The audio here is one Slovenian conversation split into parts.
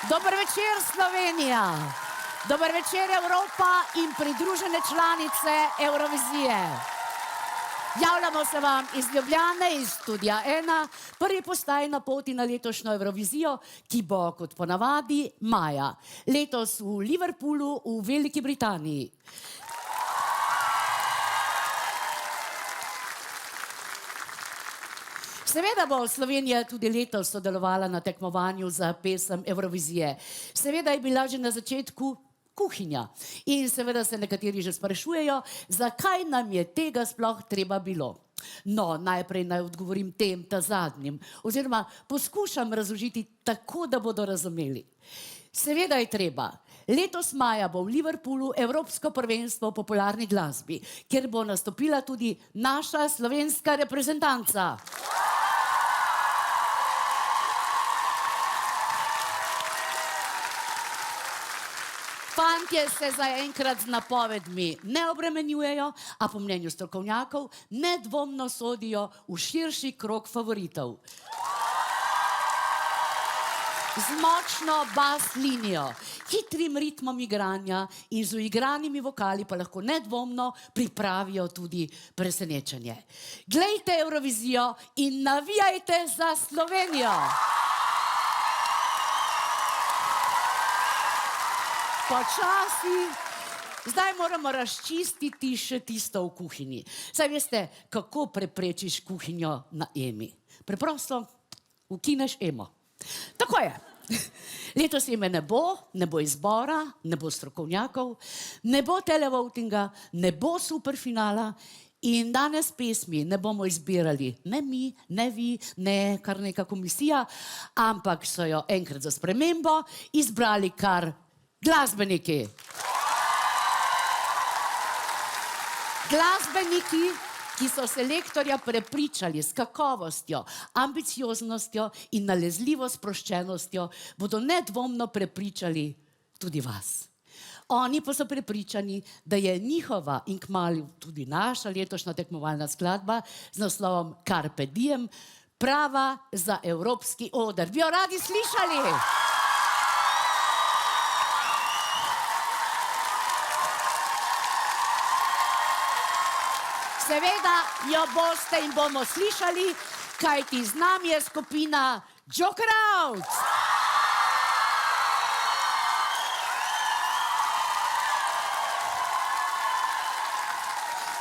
Dober večer, Slovenija. Dober večer, Evropa in pridružene članice Eurovizije. Javljamo se vam iz Ljubljane, iz Studia 1, prvi postaj na poti na letošnjo Evrovizijo, ki bo, kot ponavadi, maja. Letos v Liverpoolu v Veliki Britaniji. Seveda bo Slovenija tudi letos sodelovala na tekmovanju za pesem Evrovizije. Seveda je bila že na začetku kuhinja. In seveda se nekateri že sprašujejo, zakaj nam je tega sploh treba bilo. No, najprej naj odgovorim tem ta zadnjim, oziroma poskušam razložiti tako, da bodo razumeli. Seveda je treba. Letos maja bo v Liverpoolu Evropsko prvenstvo v popularni glasbi, kjer bo nastopila tudi naša slovenska reprezentanca. Fantje se zaenkrat z napovedmi ne obremenjujejo, a po mnenju strokovnjakov nedvomno sodijo v širši krog favoritov. Z močno bas linijo, hitrim ritmom igranja in z uigranimi vokali pa lahko nedvomno pripravijo tudi presenečenje. Glejte Eurovizijo in navijajte za Slovenijo! Počasi, zdaj moramo razčistiti še tisto v kuhinji. Saj veste, kako preprečiš kuhinjo na Emi? Preprosto ukineš Emo. Tako je. Letos Eme ne bo izbora, ne bo strokovnjakov, ne bo televotinga, ne bo superfinala in danes pesmi ne bomo izbirali ne mi, ne vi, ne kar neka komisija, ampak so jo enkrat za spremembo izbrali kar glasbeniki. Glasbeniki, ki so selektorja prepričali s kakovostjo, ambicioznostjo in nalezljivo sproščenostjo, bodo nedvomno prepričali tudi vas. Oni pa so prepričani, da je njihova in kmalu tudi naša letošnja tekmovalna skladba z naslovom Carpe Diem prava za evropski oder. Bi jo radi slišali? Seveda jo boste in bomo slišali, kajti z nami je skupina Joker Out!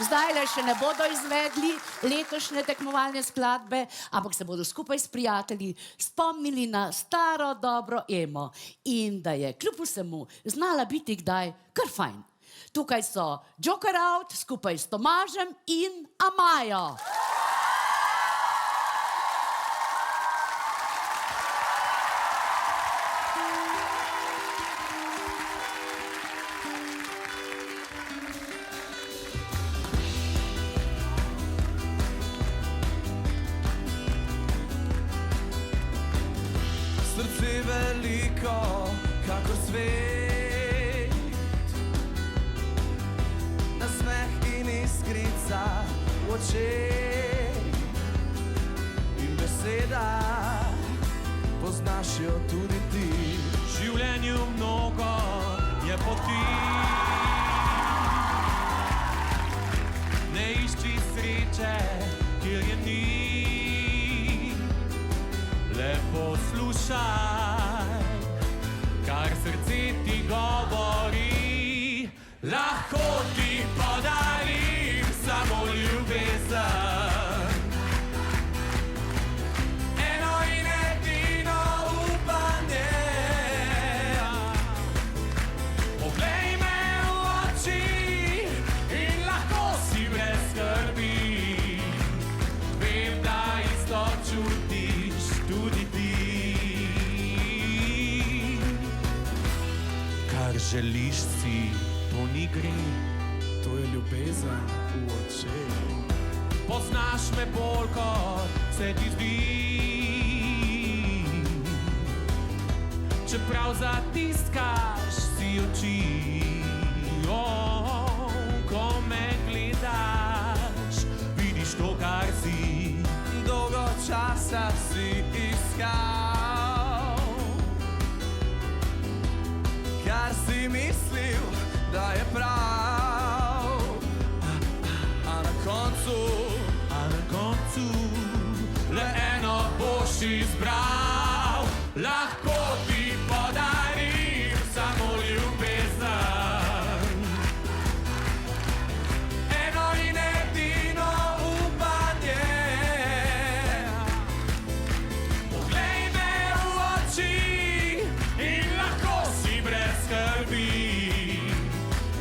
Zdajle še ne bodo izvedli letošnje tekmovalne skladbe, ampak se bodo skupaj s prijatelji spomnili na staro dobro Emo in da je kljub vsemu znala biti kdaj kar fajn. Tukaj so Joker Out skupaj s Tomažem in Amajo. Srce veliko, kakor svet, iskrica v očeh in beseda, poznaš jo tudi ti. V življenju mnogo je poti, ne išči sreče, kjer je ni. Le poslušaj, kar srce ti govori, lahko ti podarim samo ljubezen. Eno in edino upanje. Poglej me v oči in lahko si brez skrbi. Vem, da isto čutiš tudi ti. Kar želiš si, to ni gre. To je ljubezen v očeh. Poznaš me bolj, kot se ti zdi. Čeprav zatiskaš si oči, ko me gledaš, vidiš to, kar si dolgo časa si iskal. kar si mislil, da je prav. A na koncu, le eno boš izbral. Lahko ti podarim samo ljubezen, eno in edino upanje. Poglej me v oči in lahko si brez skrbi.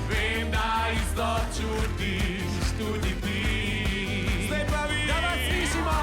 Vem, da isto čutiš tudi ti. Zdaj pa vi, da vas slišimo.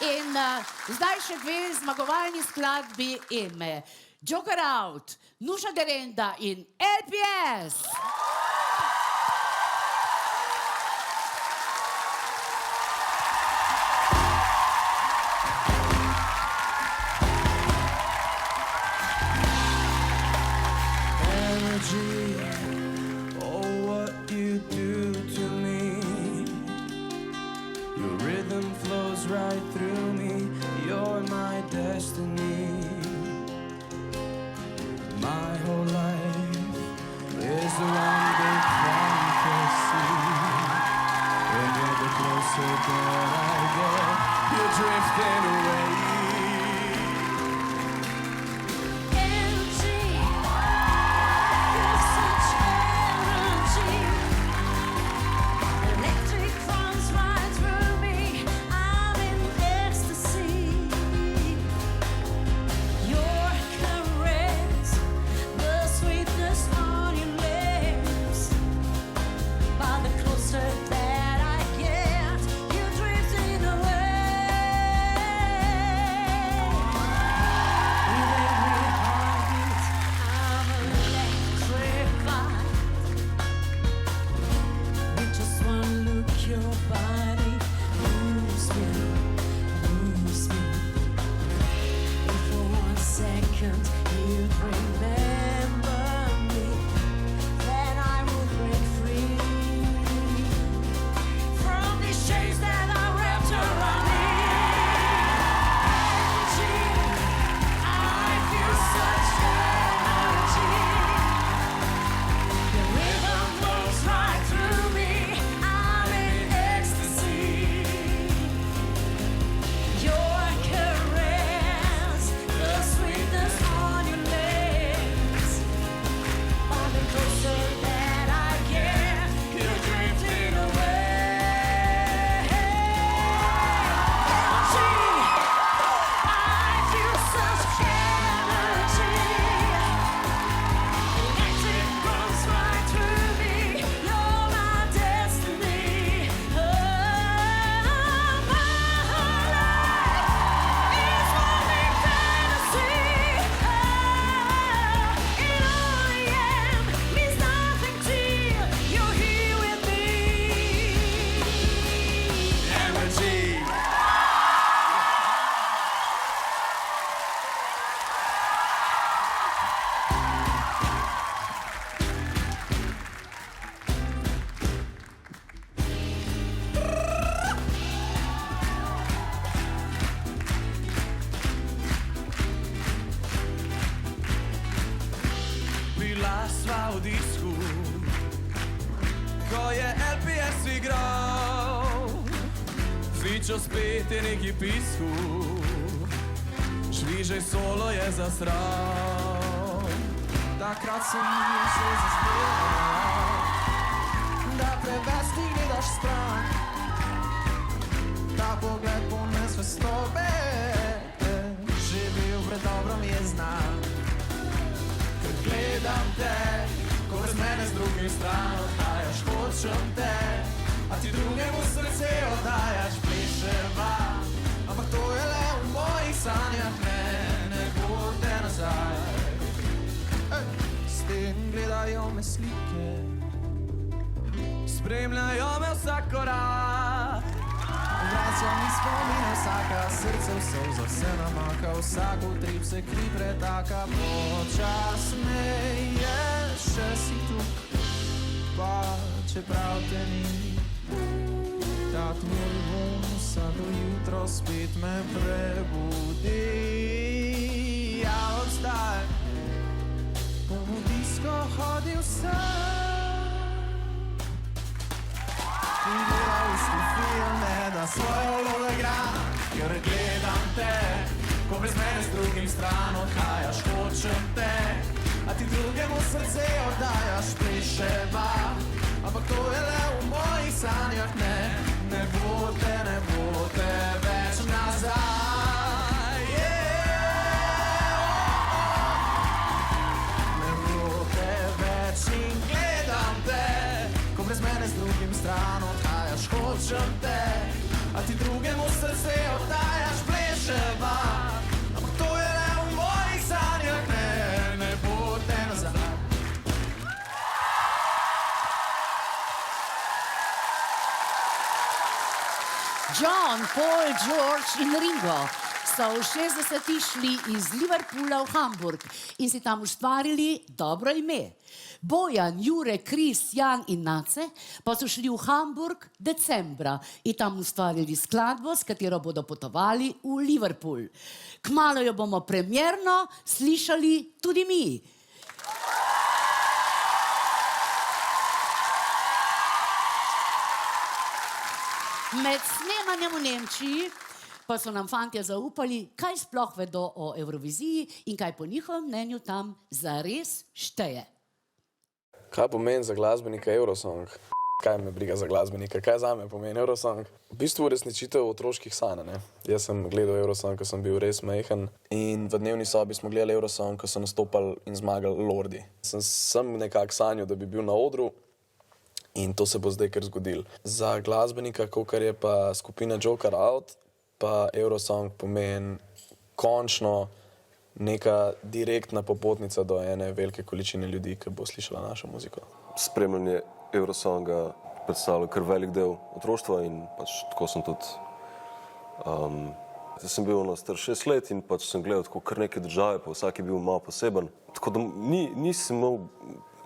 In zdaj še dve zmagovalni skladbi Eme. Joker Out, Nuša Derenda in LPS. Oh, what you do to me. Your rhythm flows right through me. You're my destiny. My whole life is the one big fantasy. And the closer that I get, you're drifting away. Sva v disku, ko je LPS igral, Fičo spet je neki pisku, Švižej solo je zasral. Takrat se mi že zazdelo, da preveč ti gledaš stran, ta pogled poln zvestobe, že bil predobro mi je znan. Gledam te, ko brez mene z drugim stran odhajaš, hočem te, a ti drugemu srce oddajaš, pleševa, ampak to je le v mojih sanjah, ne bo te nazaj. S tem gledajo me slike, spremljajo me vsak korak, vračajo mi spomine vsaka, srce v solzo se namaka, vsak utrip se kri pretaka, počasneje še si tu, pa čeprav te ni, ta tvoj von vsa do jutro spet me prebudi. Ja, od zdaj bom v disko hodil sam in gledal isti filme, da svojo vlogo igram, ker gledam te, ko brez mene z drugim stran odhajaš, hočem te, a ti drugemu srce oddajaš, pleševa, ampak to je le v mojih sanjah, ne bo te več nazaj. Ne bo te več in gledam te, ko brez mene z drugim stran odhajaš, hočem te, a a ti drugemu srce oddajaš, pleševa. Ampak to je le v mojih sanjah, ne bo te nazaj. John, Paul, George in Ringo so v 60-ih šli iz Liverpoola v Hamburg in si tam ustvarili dobro ime. Bojan, Jure, Kris, Jan in Nace pa so šli v Hamburg decembra in tam ustvarili skladbo, s katero bodo potovali v Liverpool. Kmalu jo bomo premierno slišali tudi mi. Med snemanjem v Nemčiji pa so nam fantje zaupali, kaj sploh vedo o Evroviziji in kaj po njihovem mnenju tam zares šteje. Kaj pomeni za glasbenika Eurosong? Kaj me briga za glasbenika? Kaj zame pomeni Eurosong? V bistvu uresničitev otroških sanj, ne? Jaz sem gledal Eurosong, ko sem bil res majhen in v dnevni sobi smo gledali Eurosong, ko so nastopali in zmagali Lordi. Sem nekako sanjal, da bi bil na odru in to se bo zdaj kar zgodilo. Za glasbenika, kakor je pa skupina Joker Out, pa Eurosong pomeni končno neka direktna popotnica do ene velike količine ljudi, ki bo slišala našo muziko. Spremljanje Eurosonga predstavlja kar velik del otroštva in pač tako sem tudi. Zdaj sem bil star 6 let in pač sem gledal tako kar neke države, pa vsak je bil malo poseben. Tako da nisem imel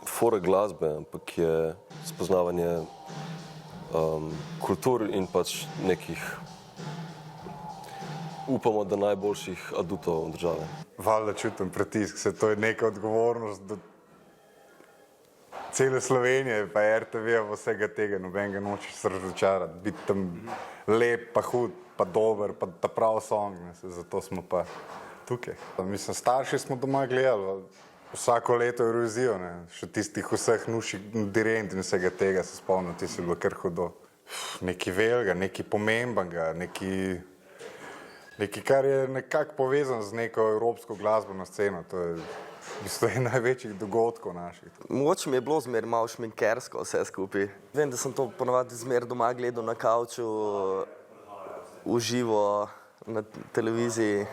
fora glasbe, ampak je spoznavanje kultur in pač nekih, upamo, da najboljših adutov države. Valjda čutim pritisk, se to je neka odgovornost do cele Slovenije, pa RTV, vsega tega, nobenega nočeš se razočarati, biti tam lep, pa hud, pa dober, pa ta prav song, zato smo pa tukaj. Mislim, starši smo doma gledali vsako leto Eurovizijo, še tistih vseh nuših dirent in vsega tega se spomnim, ti si bilo kar hudo. Nekaj velikega, nekaj pomembnega, nekaj, kar je nekako povezan z neko evropsko glasbeno sceno, to je v bistvu en največjih dogodkov naših. Mogoče mi je bilo zmer malo šminkersko vse skupaj. Vem, da sem to ponovadi zmer doma gledal na kavču, v živo, na televiziji.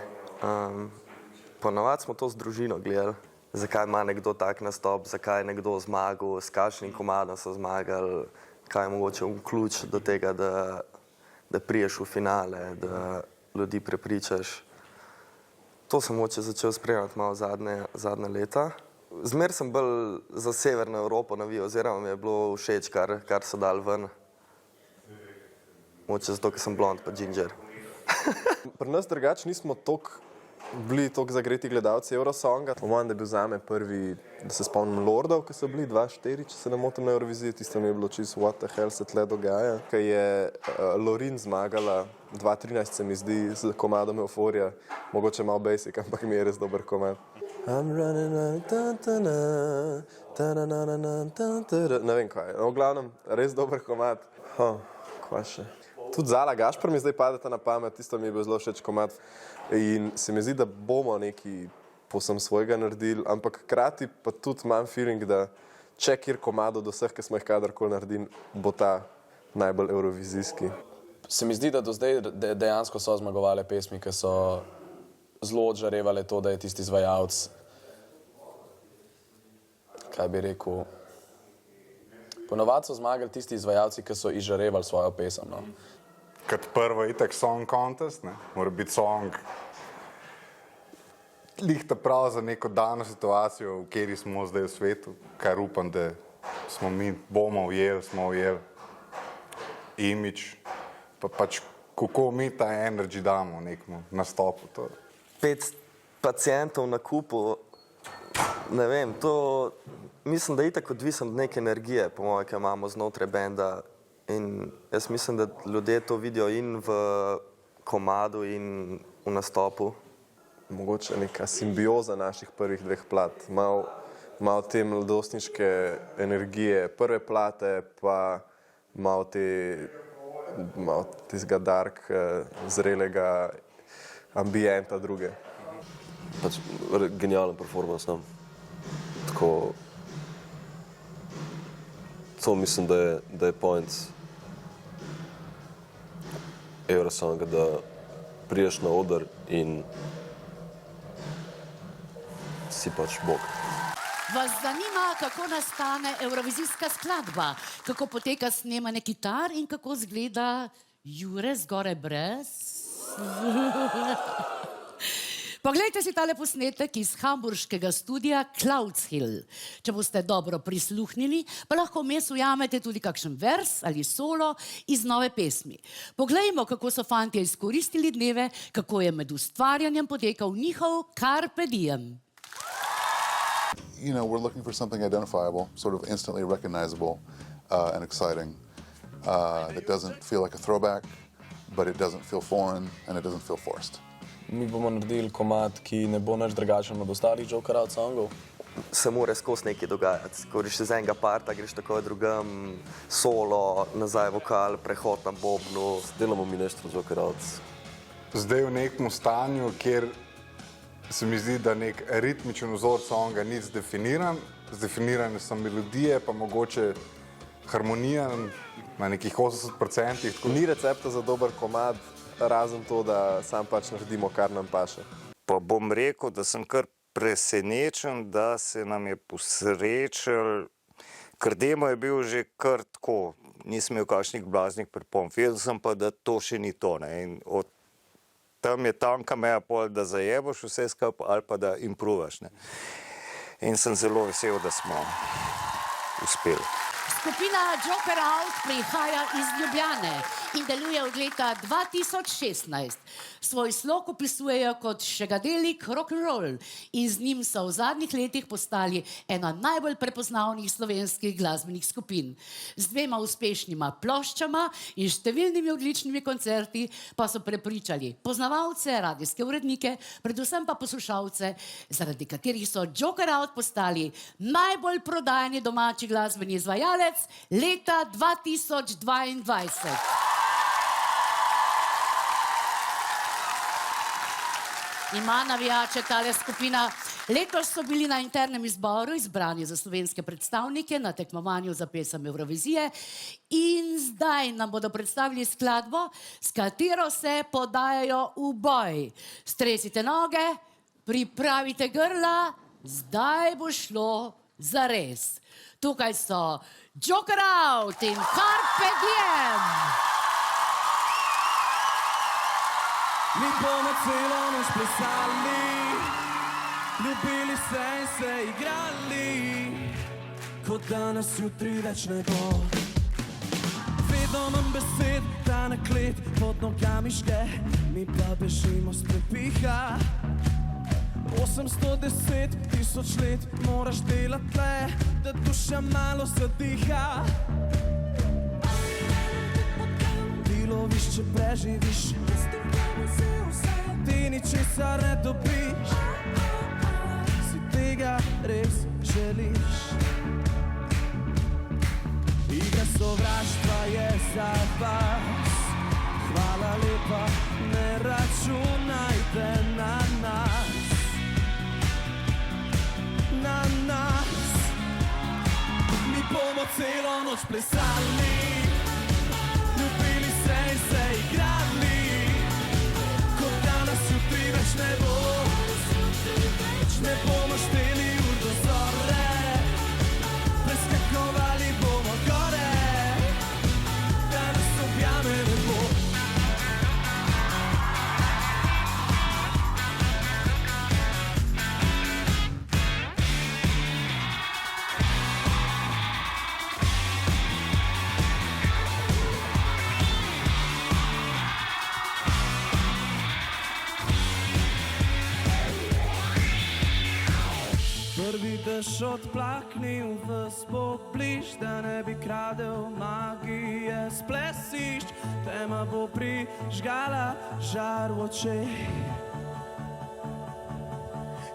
Ponovadi smo to z družino gledali. Zakaj ima nekdo tak nastop, zakaj je nekdo zmagal, s kakšnim komadom so zmagali, kaj je mogoče ključ do tega, da priješ v finale, da ljudi prepričaš. To sem mogoče začel spremljati malo zadnja leta. Zmer sem bolj za Severno Evropo navijal, oziroma mi je bilo všeč, kar so dali ven. Mogoče zato, ker sem blond pa ginger. Pri nas drugače nismo bili toliko zagreti gledalci Eurosonga. Po mojem, da je bil zame prvi, da se spomnim Lordov, ki so bili 2004, če se ne motim, na Euroviziji. Tisto mi je bilo čisto what the hell se tle dogaja. Ko je Lorin zmagala 2013, se mi zdi, z komadom Euforija. Mogoče malo basic, ampak mi je res dober komad. I'm running ne vem kaj. No, v glavnem, res dober komad. Kva še? Tudi Zala Gašper mi zdaj padeta na pamet, tisto mi je bil zelo všeč komad. In se mi zdi, da bomo nekaj povsem svojega naredili, ampak hkrati pa tudi imam feeling, da če kjer komado do vseh, ki smo jih kadarkoli naredili, bo ta najbolj eurovizijski. Se mi zdi, da do zdaj dejansko so zmagovale pesmi, ki so zelo odžarevale to, da je tisti izvajalec, kaj bi rekel, ponovadi so zmagali tisti izvajalci, ki so izžarevali svojo pesem. No. Kot prvo itak song contest, mora biti song lihta prav za neko dano situacijo, v kateri smo zdaj v svetu, kar upam, da smo mi bomo ujeli imidž, pa pač kako mi ta energy damo nekmu nastopu. 5 pacientov na kupu, ne vem, to mislim, da je itak odvisen od neke energije, po mojem, ki imamo znotraj benda. In jaz mislim, da ljudje to vidijo in v komadu in v nastopu. Mogoče neka simbioza naših prvih 2 plat. Malo te mladostniške energije prve plate, pa malo tistega dark, zrelega ambienta druge. Pač genijalen performance, no. Tako, to mislim, da je point. Eurosonga, da priješ na oder in si pač Bog. Vas zanima, kako nastane evrovizijska skladba, kako poteka snemanje kitar in kako izgleda Jure zgoraj brez? Poglejte si tale posnetek iz hamburškega studia Cloudshill. Če boste dobro prisluhnili, pa lahko vmes ujamete tudi kakšen vers ali solo iz nove pesmi. Poglejmo, kako so fantje izkoristili dneve, kako je med ustvarjanjem potekal njihov Carpe Diem. You know, we're looking for something identifiable, sort of instantly recognizable and exciting that doesn't feel like a throwback, but it doesn't feel foreign and it doesn't feel forced. Mi bomo naredili komad, ki ne bo nič drugačen od ostalih Joker Out songov. Se mora skozi nekaj dogajati. Ko greš iz enega parta, greš takoj drugam, solo, nazaj vokal, prehod na bobnu. Delamo mi nešto Joker Out. Zdaj v nekem stanju, kjer se mi zdi, da nek ritmičen vzor songa ni zdefiniran. Zdefinirane so melodije, pa mogoče harmonija na nekih 80%. Ni recepta za dober komad, razen to, da sam pač naredimo, kar nam paše. Pa bom rekel, da sem kar presenečen, da se nam je posrečil, ker demo je bil že kar tako, nisem imel kakšnih blaznih pripomb. Vedel sem pa, da to še ni to, ne. In od tam je tanka meja pol, da zajeboš vse skupaj ali pa da improvaš, ne. In sem zelo vesel, da smo uspeli. Skupina Joker Out prihaja iz Ljubljane in deluje od leta 2016. Svoj slog opisujejo kot šegadelik rock'n'roll in z njim so v zadnjih letih postali ena najbolj prepoznavnih slovenskih glasbenih skupin. Z 2 uspešnima ploščama in številnimi odličnimi koncerti pa so prepričali poznavalce, radijske urednike, predvsem pa poslušalce, zaradi katerih so Joker Out postali najbolj prodajani domači glasbeni izvajalec leta 2022. Ima navijače tale skupina. Letos so bili na internem izboru izbrani za slovenske predstavnike na tekmovanju za pesem Evrovizije in zdaj nam bodo predstavili skladbo, s katero se podajajo v boj. Stresite noge, pripravite grla, zdaj bo šlo zares. Tukaj so Joker Out in Carpe Diem. Mi bomo celo noč plesali, ljubili se in se igrali, kot danes jutri več ne bo. Vedno nam besed, da na klet pod nogami ške, mi pa bežimo s prepiha. 810 000 let moraš delati le, da duša malo zadiha. Ti loviš, če preživiš, ti ničesar ne dobiš, si tega res želiš. Igra sovraštva je za vas, hvala lepa, ne računajte na nas. Na nas. Mi bomo celo noč plesali, ljubili se in se igrali, kot danes jutri več ne bo. Ne bomo šteli ur do zore, preskakovali bomo gore, da nas objame ne bo. Prvi dež odplaknil ves pobliž, da ne bi kradel magije s plesišč. Tema bo prižgala žar v očeh.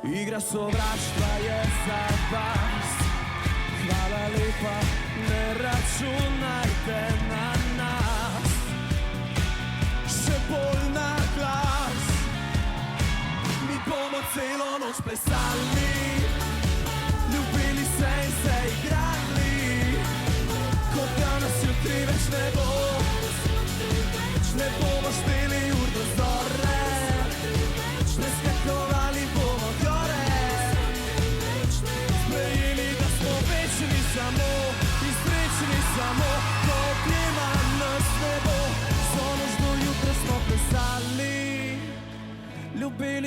Igra sovraštva je za vas, hvala lepa, ne računajte na nas. Še bolj na glas, mi bomo celo noč plesali, ljubili se in se igrali, kot danes jutri več ne bo. Ne bomo šteli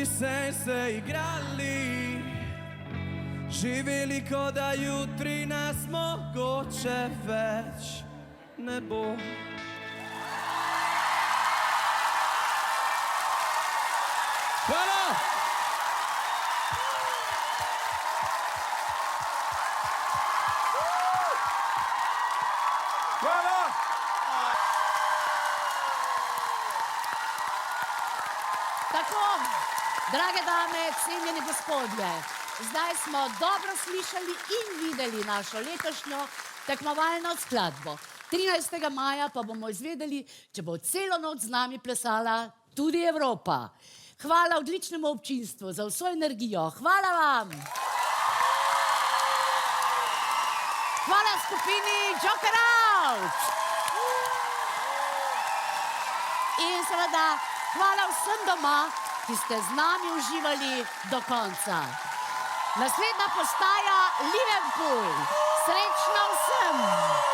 se in se igrali, živeli, kot da jutri nas mogoče več ne bo. Hvala! Hvala! Tako, drage dame, cenjeni gospodje, zdaj smo dobro slišali in videli našo letošnjo tekmovalno skladbo. 13. maja pa bomo izvedeli, če bo celo noč z nami plesala tudi Evropa. Hvala odličnemu občinstvu za vso energijo. Hvala vam. Hvala skupini Joker Out. In seveda hvala vsem doma, ki ste z nami uživali do konca. Naslednja postaja Liverpool. Srečno vsem!